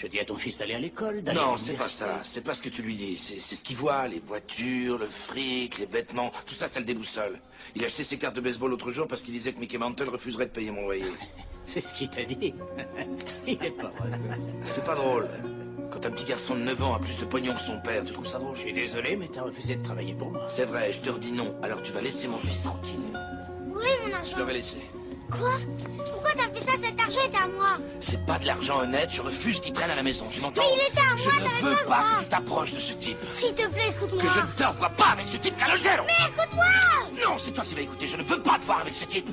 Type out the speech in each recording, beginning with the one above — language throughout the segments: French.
Je dis à ton fils d'aller à l'école, d'aller à Non, c'est pas l'université. ça. C'est pas ce que tu lui dis. C'est ce qu'il voit, les voitures, le fric, les vêtements. Tout ça, ça le déboussole. Il a acheté ses cartes de baseball l'autre jour parce qu'il disait que Mickey Mantle refuserait de payer mon loyer. C'est ce qu'il t'a dit. Il est pas vrai, ce gosse. C'est pas drôle. Quand un petit garçon de 9 ans a plus de pognon que son père, tu trouves ça drôle? Je suis désolé, mais t'as refusé de travailler pour moi. C'est vrai, je te redis non. Alors tu vas laisser mon fils tranquille. Oui, mon argent. Je l'aurais laissé. Quoi? Pourquoi t'as fait ça? Cet argent était à moi. C'est pas de l'argent honnête, je refuse qu'il traîne à la maison, tu m'entends? Mais il était à moi, Je t'avais ne veux pas le pas droit. que tu t'approches de ce type. S'il te plaît, écoute-moi. Que je ne te revoie pas avec ce type, Calogero. Mais écoute-moi! Non, c'est toi qui vas écouter, je ne veux pas te voir avec ce type.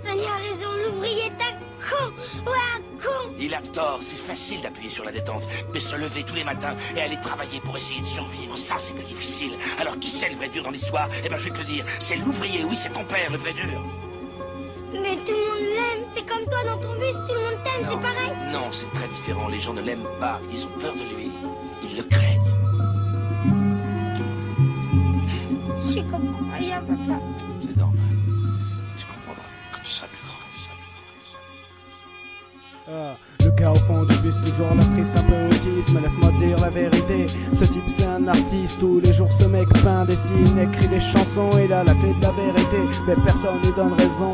Sonny a raison, l'ouvrier est un con. Ouais, un con. Il a tort, c'est facile d'appuyer sur la détente. Mais se lever tous les matins et aller travailler pour essayer de survivre, ça c'est plus difficile. Alors qui c'est le vrai dur dans l'histoire? Eh ben je vais te le dire, c'est l'ouvrier, oui c'est ton père, le vrai dur. Mais tout le monde l'aime. C'est comme toi dans ton bus, tout le monde t'aime, c'est pareil. Non, c'est très différent, les gens ne l'aiment pas, ils ont peur de lui. Ils le craignent. Je suis comme rien, papa. C'est normal. Tu comprendras quand tu seras plus grand. Le gars au fond du bus, toujours la triste, un peu autiste. Mais laisse-moi dire la vérité, ce type c'est un artiste. Tous les jours ce mec peint, dessine, écrit des chansons. Il a la clé de la vérité, mais personne lui donne raison.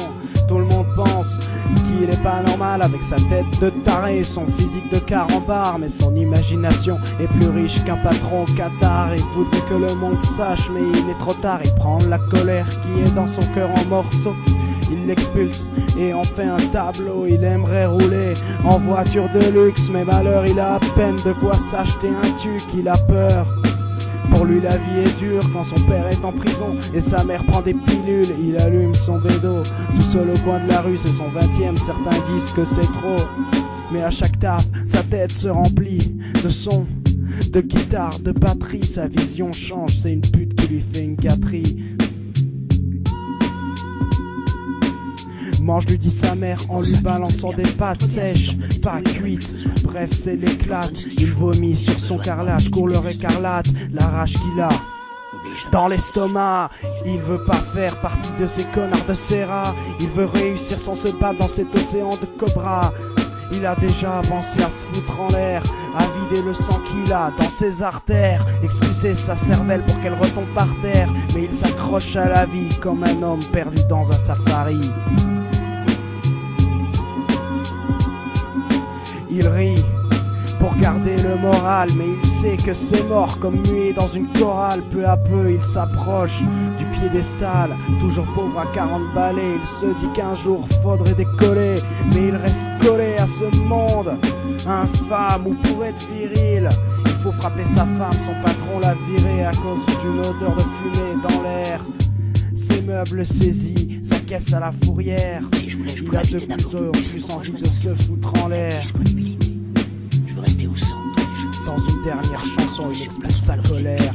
Tout le monde pense qu'il est pas normal, avec sa tête de taré, son physique de carambar. Mais son imagination est plus riche qu'un patron Qatar. Il voudrait que le monde sache, mais il est trop tard. Il prend la colère qui est dans son cœur en morceaux, il l'expulse et en fait un tableau. Il aimerait rouler en voiture de luxe, mais malheur, il a à peine de quoi s'acheter un tuc. Il a peur, pour lui la vie est dure quand son père est en prison et sa mère prend des pilules. Il allume son bédo tout seul au coin de la rue, c'est son 20e, certains disent que c'est trop. Mais à chaque taf, sa tête se remplit de sons, de guitare, de batterie. Sa vision change, c'est une pute qui lui fait une gâterie. Mange lui dit sa mère en lui balançant des pâtes sèches, pas cuites, bref c'est l'éclate. Il vomit sur son carrelage, couleur écarlate, la rage qu'il a dans l'estomac. Il veut pas faire partie de ces connards de Serra. Il veut réussir sans se battre dans cet océan de cobra. Il a déjà pensé à se foutre en l'air, à vider le sang qu'il a dans ses artères, expulser sa cervelle pour qu'elle retombe par terre. Mais il s'accroche à la vie comme un homme perdu dans un safari. Il rit pour garder le moral, mais il sait que c'est mort comme muet dans une chorale. Peu à peu il s'approche du piédestal, toujours pauvre à 40 balais. Il se dit qu'un jour faudrait décoller, mais il reste collé à ce monde infâme où pour être viril il faut frapper sa femme. Son patron l'a viré à cause d'une odeur de fumée dans l'air. Ses meubles saisis, sa caisse à la fourrière. Il a de plus en plus envie de se foutre en l'air. Je veux rester au centre des choses. Dans une dernière chanson, il exprime sa colère.